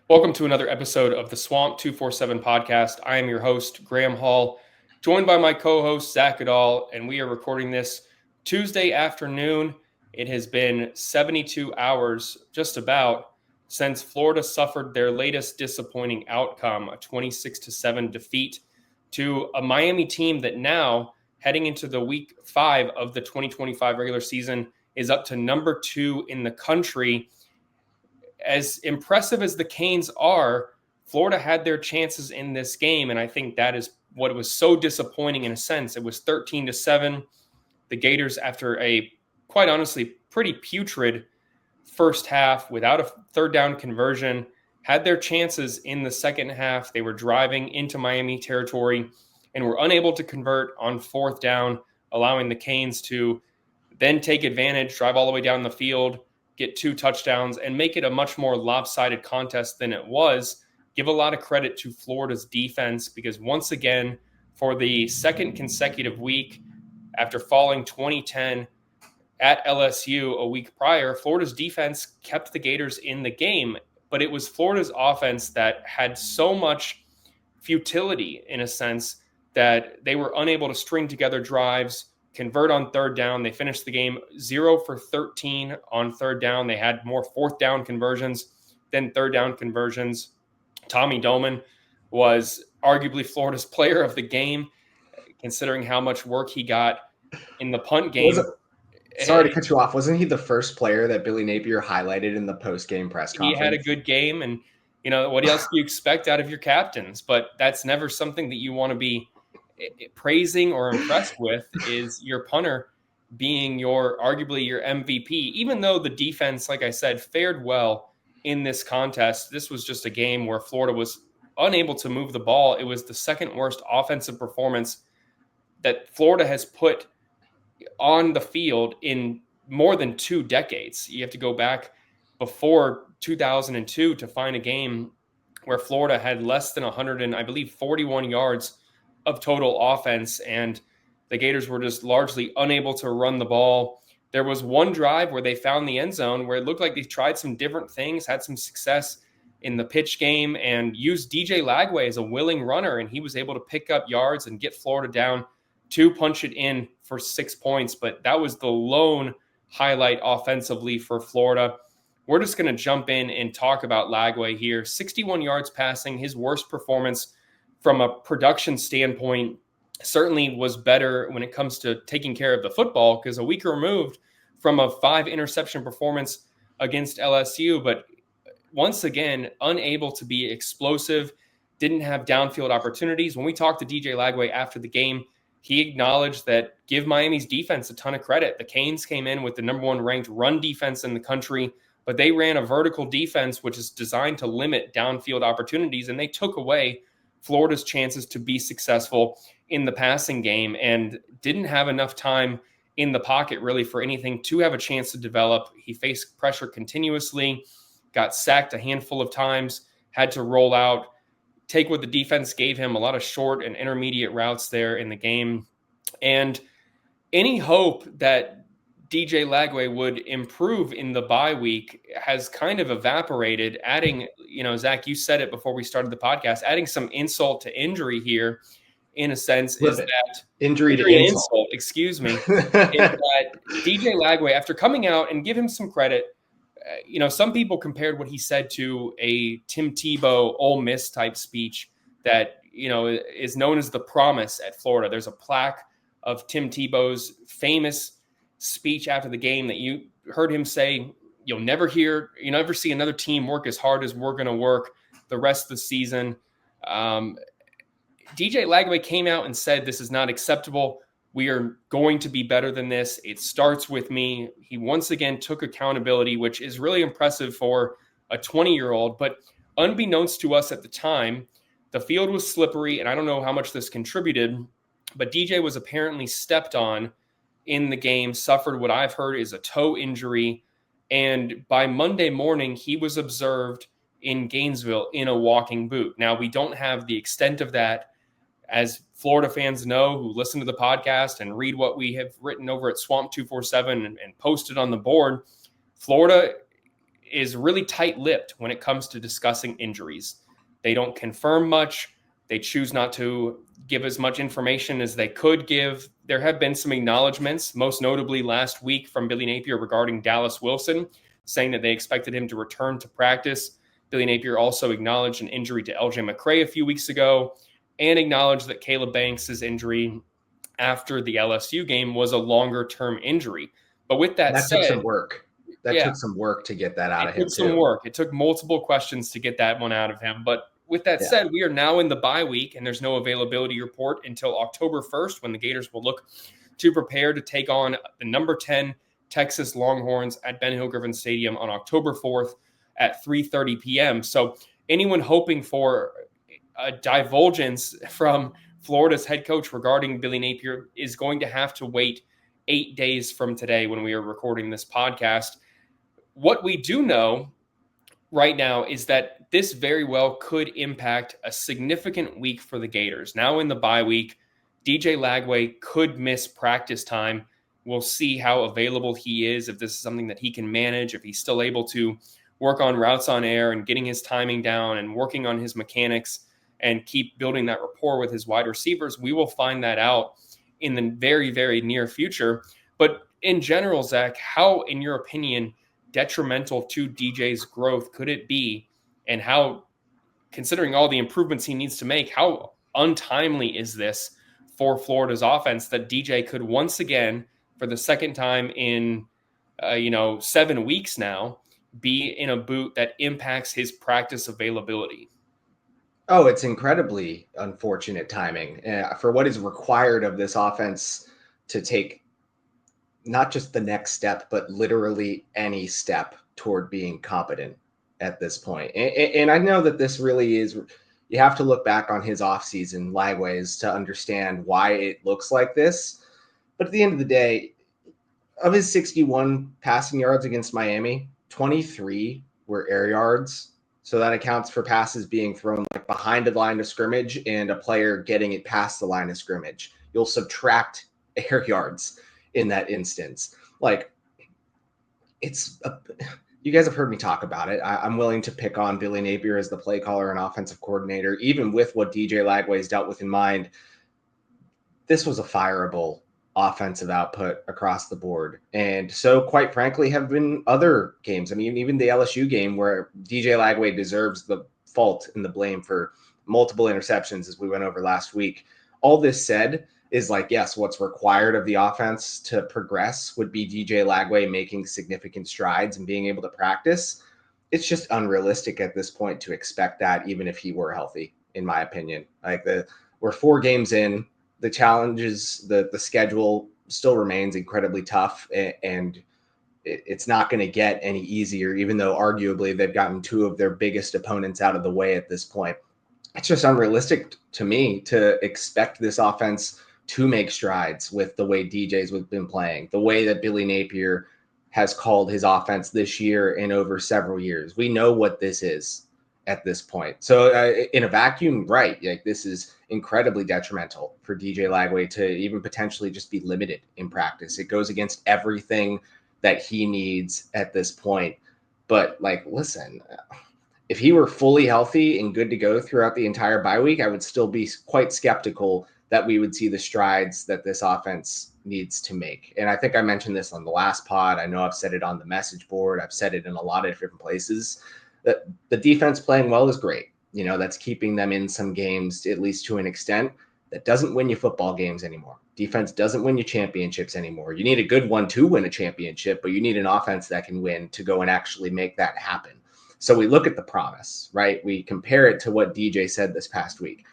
Welcome to another episode of the Swamp247 Podcast. I am your host, Graham Hall, joined by my co-host, Zach Goodall, and we are recording this Tuesday afternoon. It has been 72 hours, just about, since Florida suffered their latest disappointing outcome, a 26-7 defeat to a Miami team that now, heading into the week 5 of the 2025 regular season, is up to number 2 in the country. As impressive as the Canes are, Florida had their chances in this game, and I think that is what was so disappointing in a sense. It was 13-7. The Gators, after a, quite honestly, pretty putrid first half without a third down conversion, had their chances in the second half. They were driving into Miami territory and were unable to convert on fourth down, allowing the Canes to then take advantage, drive all the way down the field, get 2 touchdowns, and make it a much more lopsided contest than it was. Give a lot of credit to Florida's defense because once again, for the second consecutive week, after falling 20-10 at LSU a week prior, Florida's defense kept the Gators in the game, but it was Florida's offense that had so much futility in a sense that they were unable to string together drives, convert on third down. They finished the game 0 for 13 on third down. They had more fourth down conversions than third down conversions. Tommy Doman was arguably Florida's player of the game, considering how much work he got in the punt game. Sorry to cut you off. Wasn't he the first player that Billy Napier highlighted in the post-game press conference? He had a good game, and what else do you expect out of your captains? But that's never something that you want to be praising or impressed with, is your punter being arguably your MVP. Even though the defense, like I said, fared well in this contest, this was just a game where Florida was unable to move the ball. It was the second worst offensive performance that Florida has put on the field in more than 2 decades. You have to go back before 2002 to find a game where Florida had less than 41 yards of total offense, and the Gators were just largely unable to run the ball. There was one drive where they found the end zone where it looked like they tried some different things, had some success in the pitch game, and used DJ Lagway as a willing runner, and he was able to pick up yards and get Florida down to punch it in for 6 points. But that was the lone highlight offensively for Florida. We're just going to jump in and talk about Lagway here. 61 yards passing, his worst performance from a production standpoint. Certainly was better when it comes to taking care of the football, because a week removed from a 5 interception performance against LSU, but once again, unable to be explosive, didn't have downfield opportunities. When we talked to DJ Lagway after the game, he acknowledged that give Miami's defense a ton of credit. The Canes came in with the number 1 ranked run defense in the country, but they ran a vertical defense, which is designed to limit downfield opportunities, and they took away Florida's chances to be successful in the passing game and didn't have enough time in the pocket really for anything to have a chance to develop. He faced pressure continuously, got sacked a handful of times, had to roll out, take what the defense gave him, a lot of short and intermediate routes there in the game. And any hope that DJ Lagway would improve in the bye week has kind of evaporated. Adding, Zach, you said it before we started the podcast, adding some insult to injury here, in a sense, is that injury to insult. Excuse me. Is that DJ Lagway, after coming out, and give him some credit, some people compared what he said to a Tim Tebow Ole Miss type speech that, is known as the promise at Florida. There's a plaque of Tim Tebow's famous speech after the game that you heard him say, you'll never see another team work as hard as we're going to work the rest of the season. DJ Lagway came out and said, this is not acceptable. We are going to be better than this. It starts with me. He once again took accountability, which is really impressive for a 20-year-old. But unbeknownst to us at the time, the field was slippery, and I don't know how much this contributed, but DJ was apparently stepped on in the game, suffered what I've heard is a toe injury, and by Monday morning, he was observed in Gainesville in a walking boot. Now, we don't have the extent of that. As Florida fans know, who listen to the podcast and read what we have written over at Swamp247 and posted on the board, Florida is really tight-lipped when it comes to discussing injuries. They don't confirm much. They choose not to give as much information as they could give. There have been some acknowledgments, most notably last week from Billy Napier regarding Dallas Wilson, saying that they expected him to return to practice. Billy Napier also acknowledged an injury to LJ McCray a few weeks ago and acknowledged that Caleb Banks' injury after the LSU game was a longer-term injury. But with that said, took some work. Took some work to get that out of him, too. It took some work. It took multiple questions to get that one out of him. But with that said, we are now in the bye week, and there's no availability report until October 1st, when the Gators will look to prepare to take on the number 10 Texas Longhorns at Ben Hill Griffin Stadium on October 4th at 3:30 p.m. So anyone hoping for a divulgence from Florida's head coach regarding Billy Napier is going to have to wait 8 days from today when we are recording this podcast. What we do know right now is that this very well could impact a significant week for the Gators. Now in the bye week, DJ Lagway could miss practice time. We'll see how available he is, if this is something that he can manage, if he's still able to work on routes on air and getting his timing down and working on his mechanics and keep building that rapport with his wide receivers. We will find that out in the very, very near future. But in general, Zach, how, in your opinion, detrimental to DJ's growth could it be? And how, considering all the improvements he needs to make, how untimely is this for Florida's offense that DJ could once again, for the second time in 7 weeks now, be in a boot that impacts his practice availability? Oh, it's incredibly unfortunate timing for what is required of this offense to take not just the next step, but literally any step toward being competent at this point. And I know that this really is, you have to look back on his offseason, Lagway's, to understand why it looks like this. But at the end of the day, of his 61 passing yards against Miami, 23 were air yards. So that accounts for passes being thrown like behind the line of scrimmage and a player getting it past the line of scrimmage. You'll subtract air yards in that instance. Like, you guys have heard me talk about it. I'm willing to pick on Billy Napier as the play caller and offensive coordinator, even with what DJ Lagway has dealt with in mind. This was a fireable offensive output across the board. And so, quite frankly, have been other games. I mean, even the LSU game where DJ Lagway deserves the fault and the blame for multiple interceptions, as we went over last week. All this said is like, yes, what's required of the offense to progress would be DJ Lagway making significant strides and being able to practice. It's just unrealistic at this point to expect that, even if he were healthy, in my opinion. Like, we're 4 games in. The challenges, the schedule still remains incredibly tough, and it's not going to get any easier, even though arguably they've gotten 2 of their biggest opponents out of the way at this point. It's just unrealistic to me to expect this offense to make strides with the way DJ's been playing, the way that Billy Napier has called his offense this year and over several years. We know what this is at this point. So in a vacuum, right, like, this is incredibly detrimental for DJ Lagway to even potentially just be limited in practice. It goes against everything that he needs at this point. But, like, listen, if he were fully healthy and good to go throughout the entire bye week, I would still be quite skeptical that we would see the strides that this offense needs to make. And I think I mentioned this on the last pod. I know I've said it on the message board. I've said it in a lot of different places. That the defense playing well is great. You know, that's keeping them in some games, at least to an extent. That doesn't win you football games anymore. Defense doesn't win you championships anymore. You need a good one to win a championship, but you need an offense that can win to go and actually make that happen. So we look at the promise, right? We compare it to what DJ said this past week.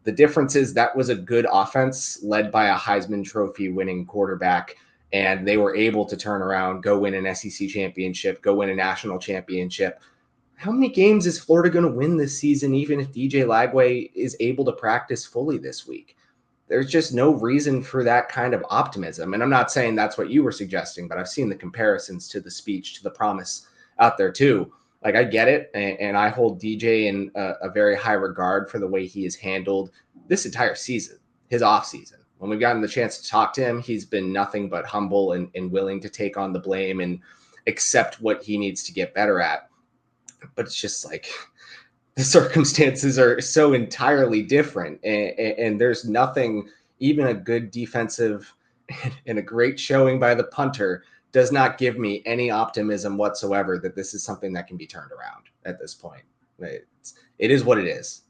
The difference is that was a good offense led by a Heisman Trophy winning quarterback, and they were able to turn around, go win an SEC championship, go win a national championship. How many games is Florida going to win this season, even if DJ Lagway is able to practice fully this week? There's just no reason for that kind of optimism. And I'm not saying that's what you were suggesting, but I've seen the comparisons to the speech, to the promise out there too. Like, I get it, and I hold DJ in a very high regard for the way he has handled this entire season, his offseason. When we've gotten the chance to talk to him, he's been nothing but humble and willing to take on the blame and accept what he needs to get better at. But it's just like the circumstances are so entirely different. And there's nothing, even a good defensive and a great showing by the punter does not give me any optimism whatsoever that this is something that can be turned around at this point. It is what it is.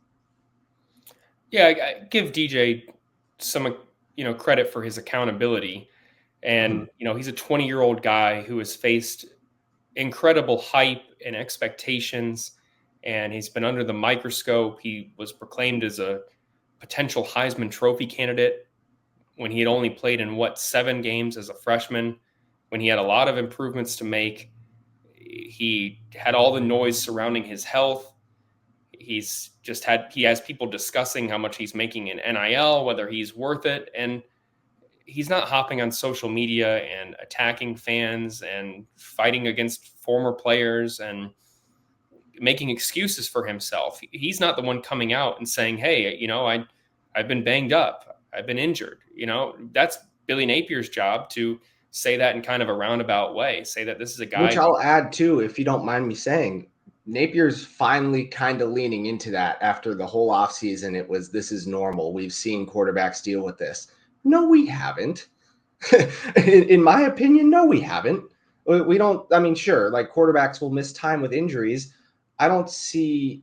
Yeah, I give DJ some, credit for his accountability. And, he's a 20-year-old guy who has faced incredible hype and expectations, and he's been under the microscope. He was proclaimed as a potential Heisman Trophy candidate when he had only played in 7 games as a freshman, when he had a lot of improvements to make. He had all the noise surrounding his health. He has people discussing how much he's making in NIL, whether he's worth it. And he's not hopping on social media and attacking fans and fighting against former players and making excuses for himself. He's not the one coming out and saying, hey, I've been banged up. I've been injured. That's Billy Napier's job to say that in kind of a roundabout way, say that this is a guy. Which I'll add too, if you don't mind me saying, Napier's finally kind of leaning into that after the whole offseason. It was, this is normal. We've seen quarterbacks deal with this. No, we haven't. In my opinion, no, we haven't. We don't. I mean, sure, like quarterbacks will miss time with injuries. I don't see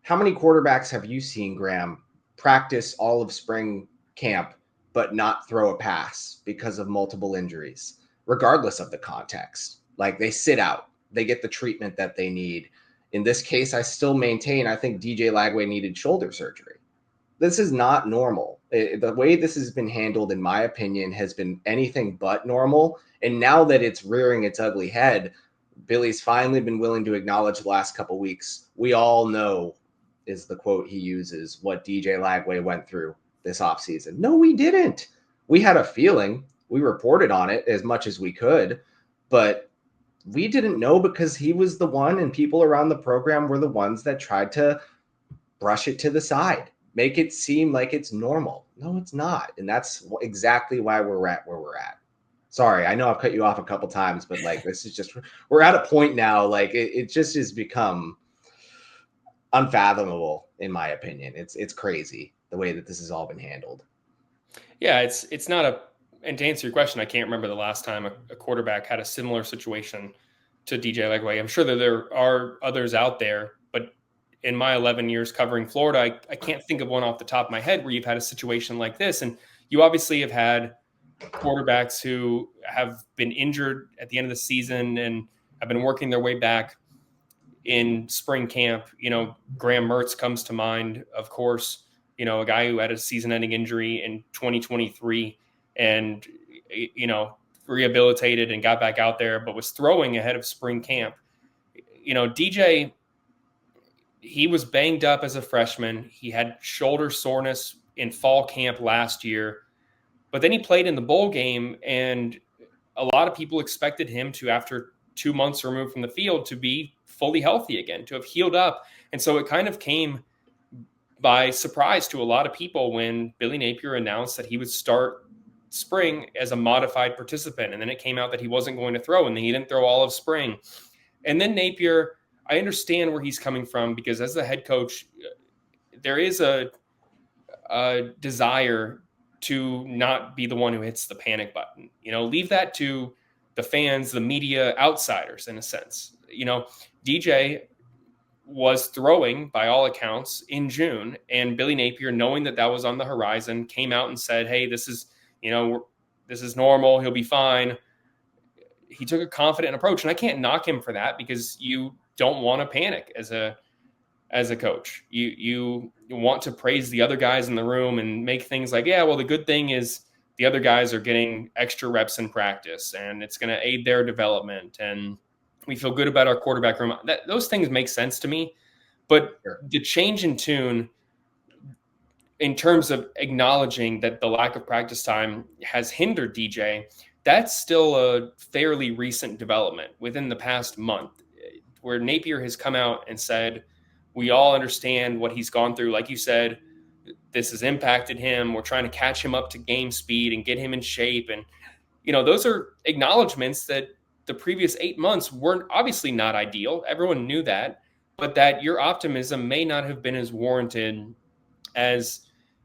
how many quarterbacks have you seen, Graham, practice all of spring camp but not throw a pass because of multiple injuries, regardless of the context. Like they sit out, they get the treatment that they need. In this case, I still maintain, I think DJ Lagway needed shoulder surgery. This is not normal. The way this has been handled, in my opinion, has been anything but normal. And now that it's rearing its ugly head, Billy's finally been willing to acknowledge the last couple weeks. We all know, is the quote he uses, what DJ Lagway went through this offseason. No, we didn't. We had a feeling. We reported on it as much as we could, but we didn't know because he was the one, and people around the program were the ones that tried to brush it to the side, make it seem like it's normal. No, it's not. And that's exactly why we're at where we're at. Sorry, I know I've cut you off a couple times, but like, this is just, we're at a point now, like it just has become unfathomable, in my opinion. It's crazy the way that this has all been handled. Yeah, it's not and to answer your question, I can't remember the last time a quarterback had a similar situation to DJ Lagway. I'm sure that there are others out there, but in my 11 years covering Florida, I can't think of one off the top of my head where you've had a situation like this. And you obviously have had quarterbacks who have been injured at the end of the season and have been working their way back in spring camp. Graham Mertz comes to mind, of course, a guy who had a season-ending injury in 2023 and, rehabilitated and got back out there, but was throwing ahead of spring camp. DJ, he was banged up as a freshman. He had shoulder soreness in fall camp last year, but then he played in the bowl game, and a lot of people expected him to, after 2 months removed from the field, to be fully healthy again, to have healed up. And so it kind of came by surprise to a lot of people when Billy Napier announced that he would start spring as a modified participant. And then it came out that he wasn't going to throw, and then he didn't throw all of spring. And then Napier, I understand where he's coming from, because as the head coach, there is a desire to not be the one who hits the panic button. Leave that to the fans, the media, outsiders, in a sense. DJ was throwing, by all accounts, in June, and Billy Napier, knowing that was on the horizon, came out and said, hey, this is normal. He'll be fine. He took a confident approach, and I can't knock him for that, because you don't want to panic as a coach. You want to praise the other guys in the room and make things like, yeah, well, the good thing is the other guys are getting extra reps in practice, and it's going to aid their development, and we feel good about our quarterback room. Those things make sense to me, but the change in tune in terms of acknowledging that the lack of practice time has hindered DJ, that's still a fairly recent development within the past month, where Napier has come out and said, we all understand what he's gone through. Like you said, this has impacted him. We're trying to catch him up to game speed and get him in shape. And, those are acknowledgments that the previous 8 months weren't obviously not ideal. Everyone knew that, but that your optimism may not have been as warranted as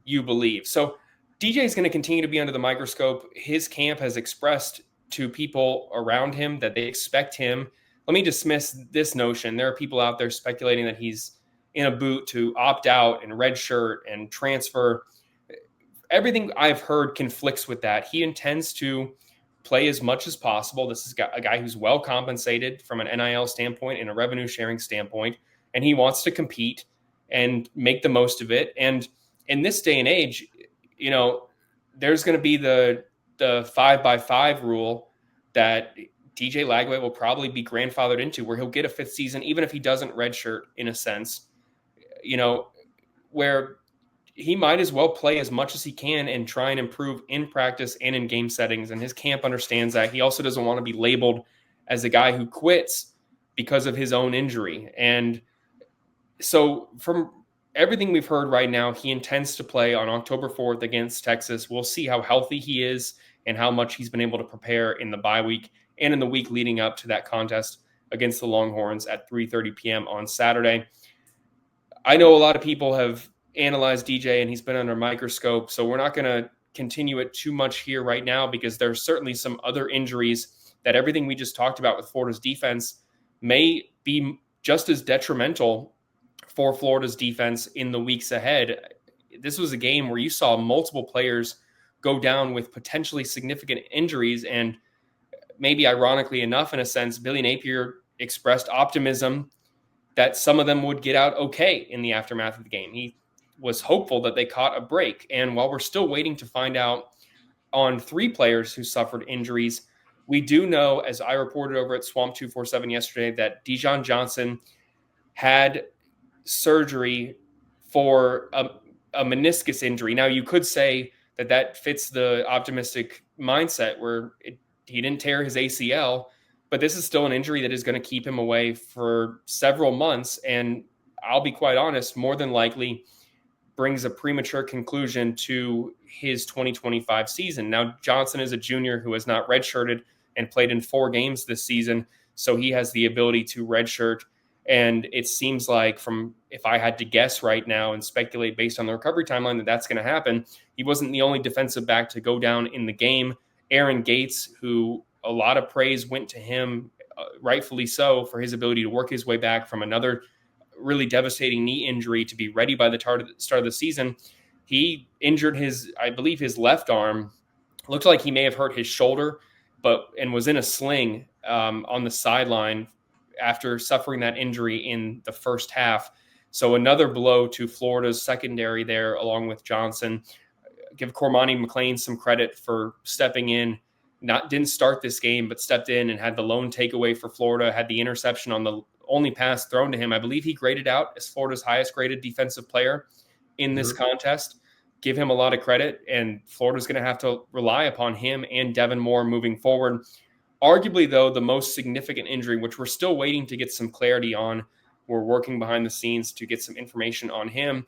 you believe. So DJ is going to continue to be under the microscope. His camp has expressed to people around him that they expect him. Let me dismiss this notion. There are people out there speculating that he's in a boot to opt out and redshirt and transfer. Everything I've heard conflicts with that. He intends to play as much as possible. This is a guy who's well compensated from an NIL standpoint and a revenue sharing standpoint, and he wants to compete and make the most of it. And in this day and age, you know, there's going to be the 5x5 rule that DJ Lagway will probably be grandfathered into, where he'll get a 5th season, even if he doesn't redshirt in a sense, you know, where he might as well play as much as he can and try and improve in practice and in game settings. And his camp understands that. He also doesn't want to be labeled as a guy who quits because of his own injury. And so from everything we've heard right now, he intends to play on October 4th against Texas. We'll see how healthy he is and how much he's been able to prepare in the bye week and in the week leading up to that contest against the Longhorns at 3:30 p.m. on Saturday. I know a lot of people have analyzed DJ and he's been under a microscope, so we're not going to continue it too much here right now, because there's certainly some other injuries that everything we just talked about with Florida's defense may be just as detrimental for Florida's defense in the weeks ahead. This was a game where you saw multiple players go down with potentially significant injuries, and maybe ironically enough, in a sense, Billy Napier expressed optimism that some of them would get out okay in the aftermath of the game. He was hopeful that they caught a break. And while we're still waiting to find out on 3 players who suffered injuries, we do know, as I reported over at Swamp247 yesterday, that Dijon Johnson had surgery for a meniscus injury. Now, you could say that fits the optimistic mindset where he didn't tear his ACL, but this is still an injury that is going to keep him away for several months. And I'll be quite honest, more than likely brings a premature conclusion to his 2025 season. Now, Johnson is a junior who has not redshirted and played in 4 games this season, so he has the ability to redshirt. And it seems like, from if I had to guess right now and speculate based on the recovery timeline, that that's going to happen. He wasn't the only defensive back to go down in the game. Aaron Gates, who a lot of praise went to him, rightfully so, for his ability to work his way back from another really devastating knee injury to be ready by the start of the season. He injured his left arm. Looked like he may have hurt his shoulder, and was in a sling on the sideline after suffering that injury in the first half. So another blow to Florida's secondary there, along with Johnson. Give Cormani McLean some credit for stepping in. Didn't start this game, but stepped in and had the lone takeaway for Florida, had the interception on the only pass thrown to him. I believe he graded out as Florida's highest graded defensive player in this contest. Give him a lot of credit, and Florida's going to have to rely upon him and Devin Moore moving forward. Arguably, though, the most significant injury, which we're still waiting to get some clarity on, we're working behind the scenes to get some information on him,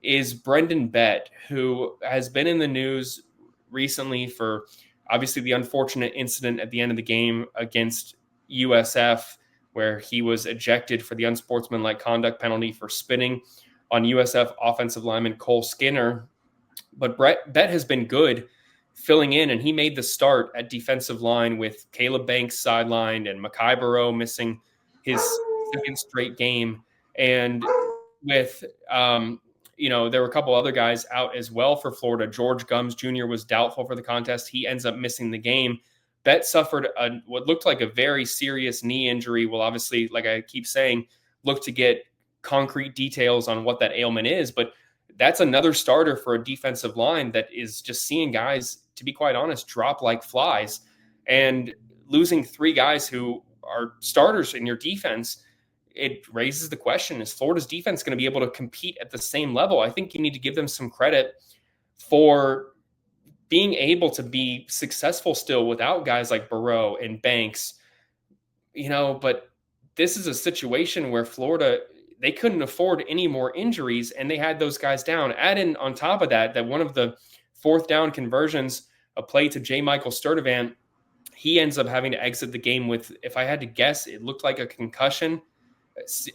is Brendan Bett, who has been in the news recently for obviously the unfortunate incident at the end of the game against USF, where he was ejected for the unsportsmanlike conduct penalty for spitting on USF offensive lineman Cole Skinner. But Bett has been good filling in, and he made the start at defensive line with Caleb Banks sidelined and Mekhi Burrow missing his 2nd straight game. And with, there were a couple other guys out as well for Florida. George Gums Jr. was doubtful for the contest. He ends up missing the game. Bett suffered what looked like a very serious knee injury. Well, obviously, like I keep saying, look to get concrete details on what that ailment is. But that's another starter for a defensive line that is just seeing guys, to be quite honest, drop like flies. And losing 3 guys who are starters in your defense, it raises the question, is Florida's defense going to be able to compete at the same level? I think you need to give them some credit for being able to be successful still without guys like Burrow and Banks, but this is a situation where Florida, they couldn't afford any more injuries, and they had those guys down. Add in on top of that one of the 4th down conversions, a play to J. Michael Sturdivant, he ends up having to exit the game with, if I had to guess, it looked like a concussion,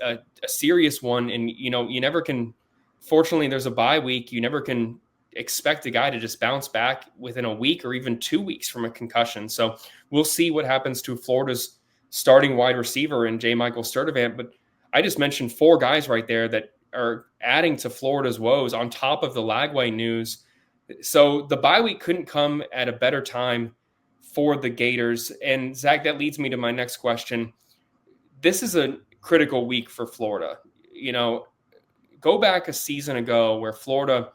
a serious one. And, you never can, fortunately, there's a bye week. You never can expect a guy to just bounce back within a week or even 2 weeks from a concussion. So we'll see what happens to Florida's starting wide receiver in J. Michael Sturdivant. But I just mentioned 4 guys right there that are adding to Florida's woes on top of the Lagway news. So the bye week couldn't come at a better time for the Gators. And Zach, that leads me to my next question. This is a critical week for Florida. Go back a season ago where Florida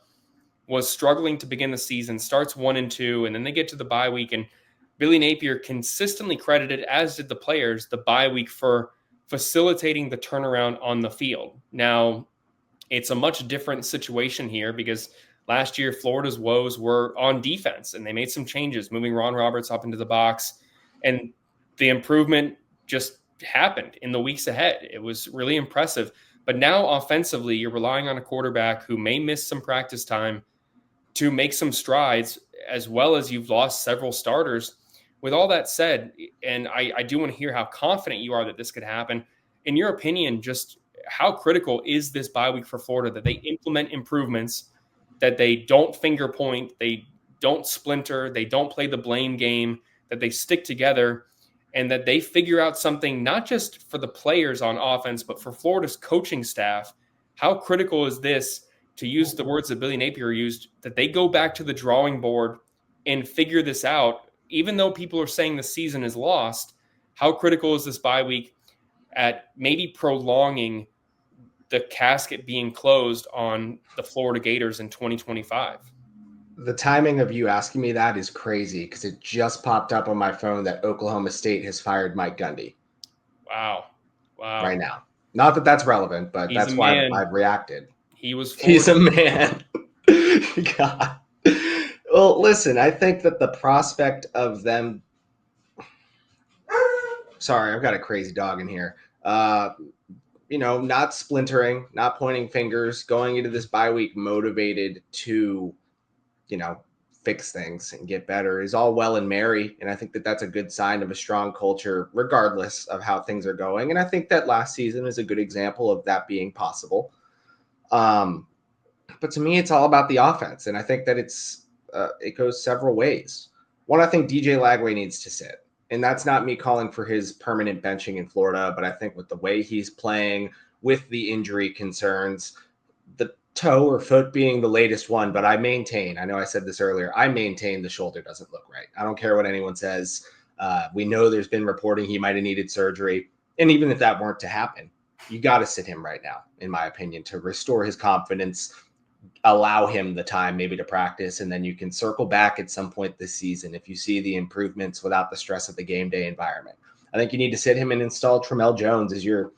was struggling to begin the season, starts 1-2, and then they get to the bye week. And Billy Napier consistently credited, as did the players, the bye week for facilitating the turnaround on the field. Now, it's a much different situation here because last year Florida's woes were on defense, and they made some changes, moving Ron Roberts up into the box, and the improvement just happened in the weeks ahead. It was really impressive. But now offensively, you're relying on a quarterback who may miss some practice time to make some strides, as well as you've lost several starters. With all that said, and I do want to hear how confident you are that this could happen. In your opinion, just how critical is this bye week for Florida, that they implement improvements, that they don't finger point, they don't splinter, they don't play the blame game, that they stick together, and that they figure out something not just for the players on offense, but for Florida's coaching staff? How critical is this, to use the words that Billy Napier used, that they go back to the drawing board and figure this out, even though people are saying the season is lost? How critical is this bye week at maybe prolonging the casket being closed on the Florida Gators in 2025? The timing of you asking me that is crazy because it just popped up on my phone that Oklahoma State has fired Mike Gundy. Wow. Right now. Not that that's relevant, but that's why I've reacted. He's a man. God. Well, listen, I think that the prospect of them. Sorry, I've got a crazy dog in here. Not splintering, not pointing fingers, going into this bye week motivated to, fix things and get better is all well and merry. And I think that that's a good sign of a strong culture, regardless of how things are going. And I think that last season is a good example of that being possible. But to me, it's all about the offense. And I think that it goes several ways. One, I think DJ Lagway needs to sit. And that's not me calling for his permanent benching in Florida, but I think with the way he's playing, with the injury concerns, the toe or foot being the latest one, but I know I said this earlier, I maintain the shoulder doesn't look right. I don't care what anyone says. We know there's been reporting he might have needed surgery. And even if that weren't to happen, you got to sit him right now, in my opinion, to restore his confidence, allow him the time maybe to practice, and then you can circle back at some point this season if you see the improvements without the stress of the game day environment. I think you need to sit him and install Tramel Jones as your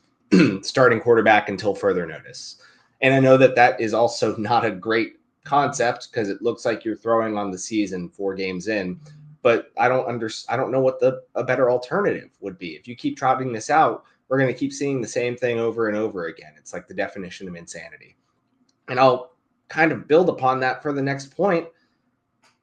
starting quarterback until further notice. And I know that is also not a great concept because it looks like you're throwing on the season 4 games in, but I don't know what a better alternative would be. If you keep trotting this out, we're going to keep seeing the same thing over and over again. It's like the definition of insanity. And I'll kind of build upon that for the next point.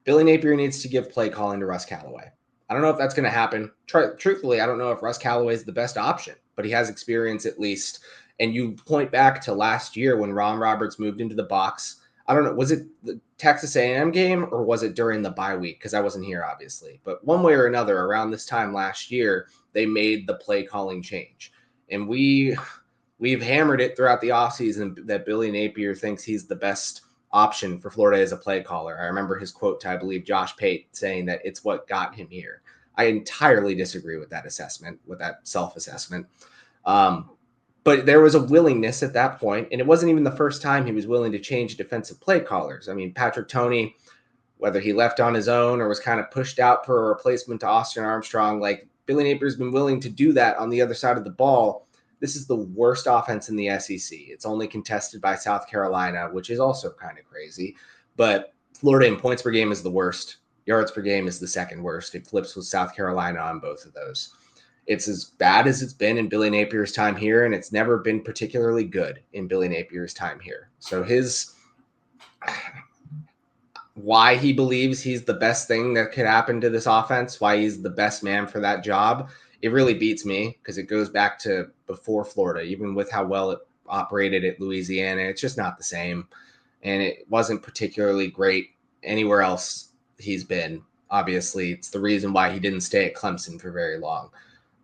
Billy Napier needs to give play calling to Russ Callaway. I don't know if that's going to happen. Truthfully, I don't know if Russ Callaway is the best option, but he has experience at least. And you point back to last year when Ron Roberts moved into the box. I don't know, was it the Texas A&M game or was it during the bye week? Because I wasn't here, obviously. But one way or another, around this time last year, they made the play calling change. And we've hammered it throughout the offseason that Billy Napier thinks he's the best option for Florida as a play caller. I remember his quote to, I believe, Josh Pate saying that it's what got him here. I entirely disagree with that assessment, with that self-assessment. But there was a willingness at that point, and it wasn't even the first time he was willing to change defensive play callers. I mean, Patrick Toney, whether he left on his own or was kind of pushed out for a replacement to Austin Armstrong, like Billy Napier's been willing to do that on the other side of the ball. This is the worst offense in the SEC. It's only contested by South Carolina, which is also kind of crazy. But Florida in points per game is the worst. Yards per game is the second worst. It flips with South Carolina on both of those. It's as bad as it's been in Billy Napier's time here, and it's never been particularly good in Billy Napier's time here. So why he believes he's the best thing that could happen to this offense, why he's the best man for that job, it really beats me because it goes back to before Florida, even with how well it operated at Louisiana. It's just not the same. And it wasn't particularly great anywhere else he's been. Obviously, it's the reason why he didn't stay at Clemson for very long.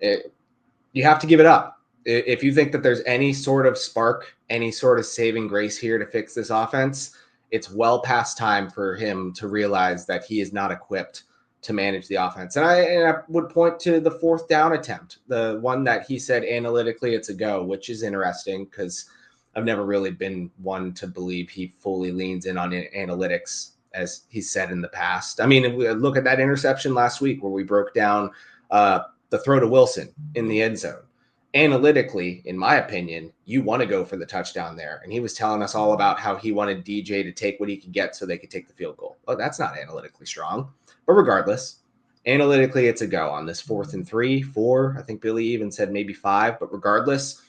You have to give it up. If you think that there's any sort of spark, any sort of saving grace here to fix this offense, it's well past time for him to realize that he is not equipped to manage the offense. And I would point to the fourth down attempt, the one that he said analytically it's a go, which is interesting because I've never really been one to believe he fully leans in on analytics, as he said in the past. I mean, if we look at that interception last week where we broke down the throw to Wilson in the end zone. Analytically, in my opinion, you want to go for the touchdown there. And he was telling us all about how he wanted DJ to take what he could get so they could take the field goal. Well, that's not analytically strong. But regardless, analytically, it's a go on this 4th and 3, 4. I think Billy even said maybe 5. But regardless,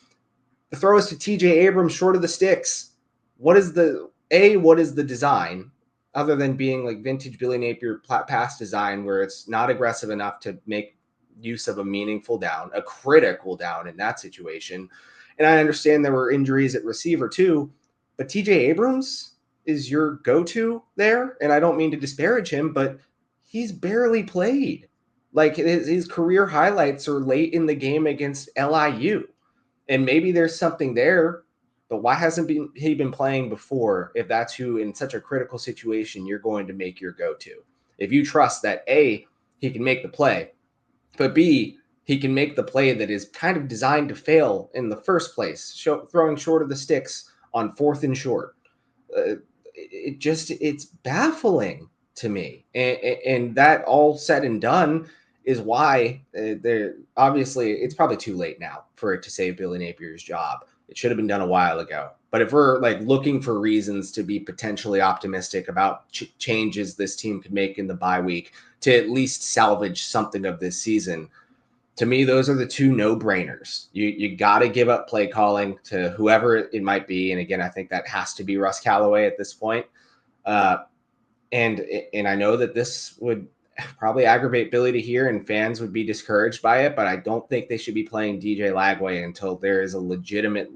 the throw is to TJ Abrams short of the sticks. What is the design other than being like vintage Billy Napier pass design where it's not aggressive enough to make use of a meaningful down, a critical down in that situation? And I understand there were injuries at receiver too, but TJ Abrams is your go-to there. And I don't mean to disparage him, but he's barely played. Like his career highlights are late in the game against LIU. And maybe there's something there, but why hasn't he been playing before if that's who in such a critical situation you're going to make your go-to? If you trust that A, he can make the play, but B, he can make the play that is kind of designed to fail in the first place, throwing short of the sticks on 4th and short. It's baffling to me. And that all said and done is why obviously it's probably too late now for it to save Billy Napier's job. It should have been done a while ago. But if we're like looking for reasons to be potentially optimistic about changes this team could make in the bye week to at least salvage something of this season, to me, those are the two no-brainers. You got to give up play calling to whoever it might be. And again, I think that has to be Russ Callaway at this point. And I know that this would probably aggravate Billy to hear and fans would be discouraged by it, but I don't think they should be playing DJ Lagway until there is a legitimate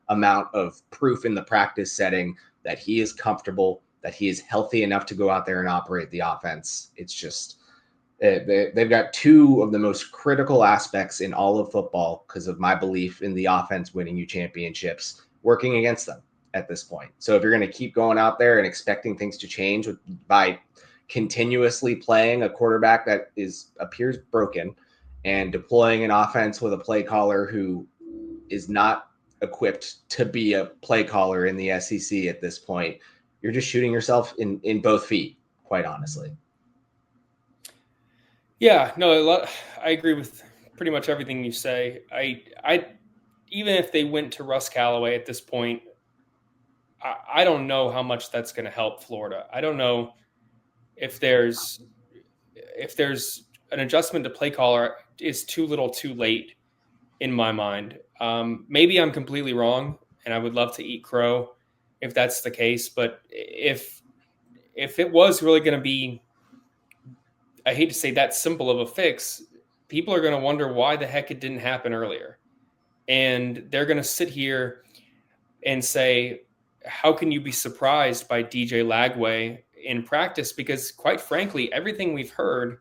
amount of proof in the practice setting that he is comfortable, that he is healthy enough to go out there and operate the offense. It's just they've got two of the most critical aspects in all of football because of my belief in the offense winning you championships working against them at this point. So if you're going to keep going out there and expecting things to change by continuously playing a quarterback that appears broken and deploying an offense with a play caller who is not equipped to be a play caller in the SEC at this point, you're just shooting yourself in both feet, quite honestly. Yeah, no, I agree with pretty much everything you say. I even if they went to Russ Callaway at this point, I don't know how much that's going to help Florida. I don't know if there's an adjustment to play caller is too little too late in my mind. Maybe I'm completely wrong, and I would love to eat crow if that's the case. But if it was really going to be, I hate to say that simple of a fix, people are going to wonder why the heck it didn't happen earlier. And they're going to sit here and say, how can you be surprised by DJ Lagway in practice? Because quite frankly, everything we've heard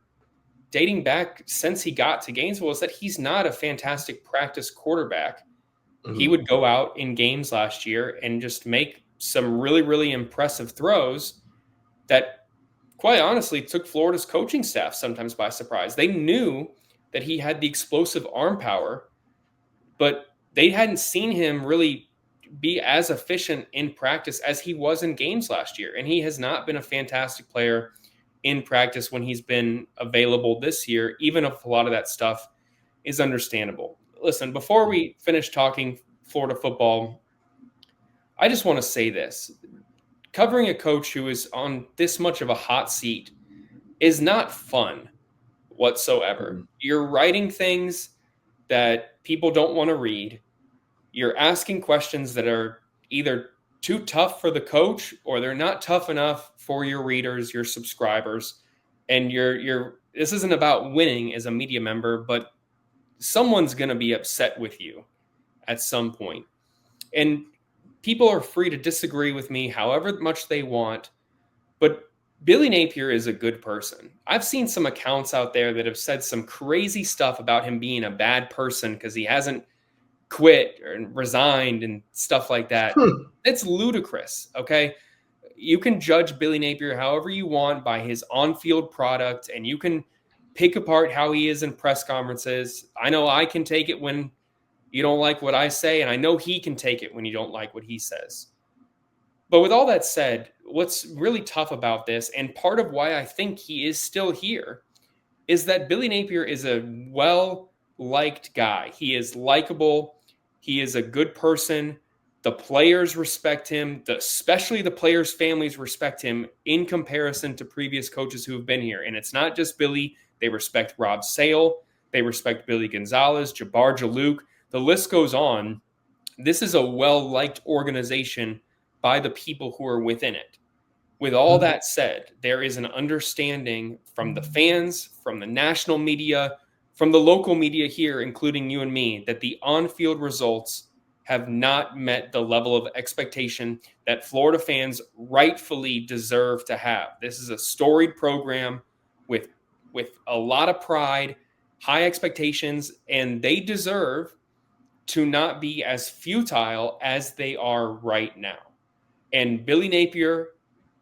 dating back since he got to Gainesville is that he's not a fantastic practice quarterback. Mm-hmm. He would go out in games last year and just make some really, really impressive throws that quite honestly took Florida's coaching staff sometimes by surprise. They knew that he had the explosive arm power, but they hadn't seen him really be as efficient in practice as he was in games last year. And he has not been a fantastic player in practice when he's been available this year, even if a lot of that stuff is understandable. Listen, before we finish talking Florida football, I just want to say this. Covering a coach who is on this much of a hot seat is not fun whatsoever. You're writing things that people don't want to read. You're asking questions that are either too tough for the coach, or they're not tough enough for your readers, your subscribers. And this isn't about winning as a media member, but someone's going to be upset with you at some point. And people are free to disagree with me however much they want, but Billy Napier is a good person. I've seen some accounts out there that have said some crazy stuff about him being a bad person because he hasn't quit or resigned and stuff like that. It's ludicrous, okay? You can judge Billy Napier however you want by his on-field product, and you can pick apart how he is in press conferences. I know I can take it when you don't like what I say, and I know he can take it when you don't like what he says. But with all that said, what's really tough about this, and part of why I think he is still here, is that Billy Napier is a well-liked guy. He is likable. He is a good person. The players respect him, especially the players' families respect him in comparison to previous coaches who have been here. And it's not just Billy. They respect Rob Sale. They respect Billy Gonzalez, Jabbar Jalouk. The list goes on. This is a well-liked organization by the people who are within it. With all that said, there is an understanding from the fans, from the national media, from the local media here, including you and me, that the on-field results have not met the level of expectation that Florida fans rightfully deserve to have. This is a storied program with a lot of pride, high expectations, and they deserve to not be as futile as they are right now. And Billy Napier,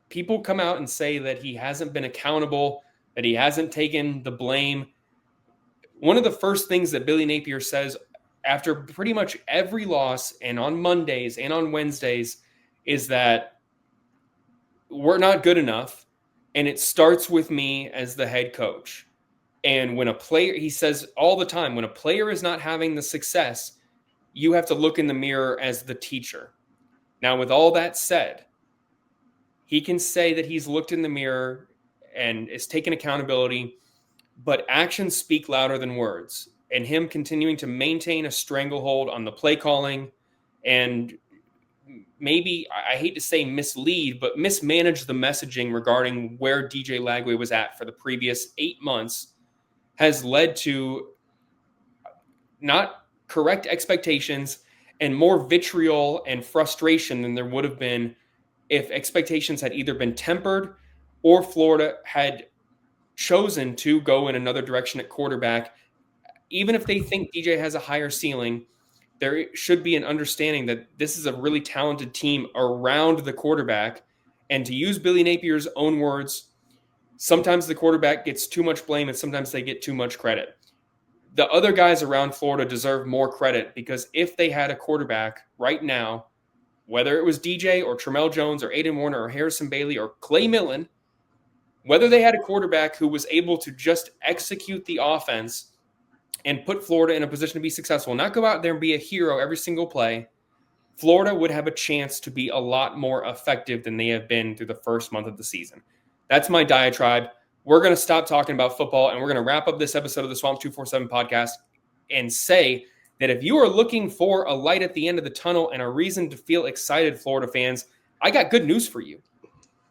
people come out and say that he hasn't been accountable, that he hasn't taken the blame. One of the first things that Billy Napier says after pretty much every loss, and on Mondays and on Wednesdays, is that we're not good enough, and it starts with me as the head coach. And when a player, he says all the time, when a player is not having the success, you have to look in the mirror as the teacher. Now, with all that said, he can say that he's looked in the mirror and is taking accountability, but actions speak louder than words. And him continuing to maintain a stranglehold on the play calling and maybe, I hate to say mislead, but mismanage the messaging regarding where DJ Lagway was at for the previous 8 months has led to not correct expectations and more vitriol and frustration than there would have been if expectations had either been tempered or Florida had chosen to go in another direction at quarterback. Even if they think DJ has a higher ceiling, there should be an understanding that this is a really talented team around the quarterback. And to use Billy Napier's own words, sometimes the quarterback gets too much blame and sometimes they get too much credit. The other guys around Florida deserve more credit, because if they had a quarterback right now, whether it was DJ or Tramel Jones or Aiden Warner or Harrison Bailey or Clay Millen, whether they had a quarterback who was able to just execute the offense and put Florida in a position to be successful, not go out there and be a hero every single play, Florida would have a chance to be a lot more effective than they have been through the first month of the season. That's my diatribe. We're going to stop talking about football, and we're going to wrap up this episode of the Swamp247 podcast and say that if you are looking for a light at the end of the tunnel and a reason to feel excited, Florida fans, I got good news for you.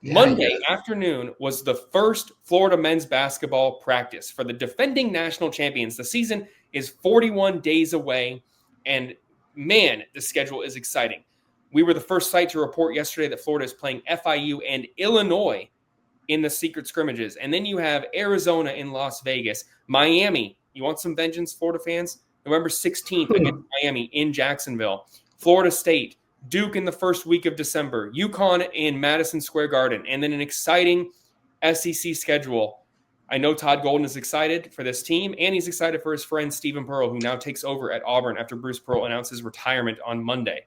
Monday afternoon was the first Florida men's basketball practice for the defending national champions. The season is 41 days away, and man, the schedule is exciting. We were the first site to report yesterday that Florida is playing FIU and Illinois in the secret scrimmages. And then you have Arizona in Las Vegas, Miami. You want some vengeance, Florida fans? November 16th against Miami in Jacksonville, Florida State, Duke in the first week of December, UConn in Madison Square Garden, and then an exciting SEC schedule. I know Todd Golden is excited for this team, and he's excited for his friend Stephen Pearl, who now takes over at Auburn after Bruce Pearl announces retirement on Monday.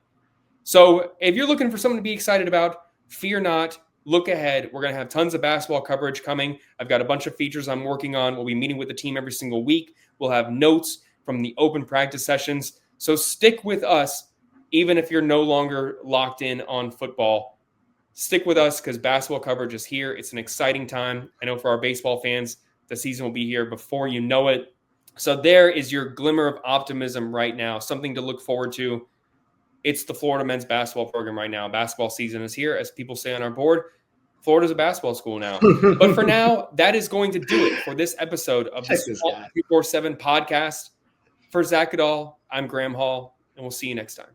So if you're looking for something to be excited about, fear not. Look ahead. We're going to have tons of basketball coverage coming. I've got a bunch of features I'm working on. We'll be meeting with the team every single week. We'll have notes from the open practice sessions. So stick with us. Even if you're no longer locked in on football, stick with us because basketball coverage is here. It's an exciting time. I know for our baseball fans, the season will be here before you know it. So there is your glimmer of optimism right now, something to look forward to. It's the Florida men's basketball program right now. Basketball season is here. As people say on our board, Florida's a basketball school now. But for now, that is going to do it for this episode of the Swamp247 Podcast. For Zach Goodall, I'm Graham Hall, and we'll see you next time.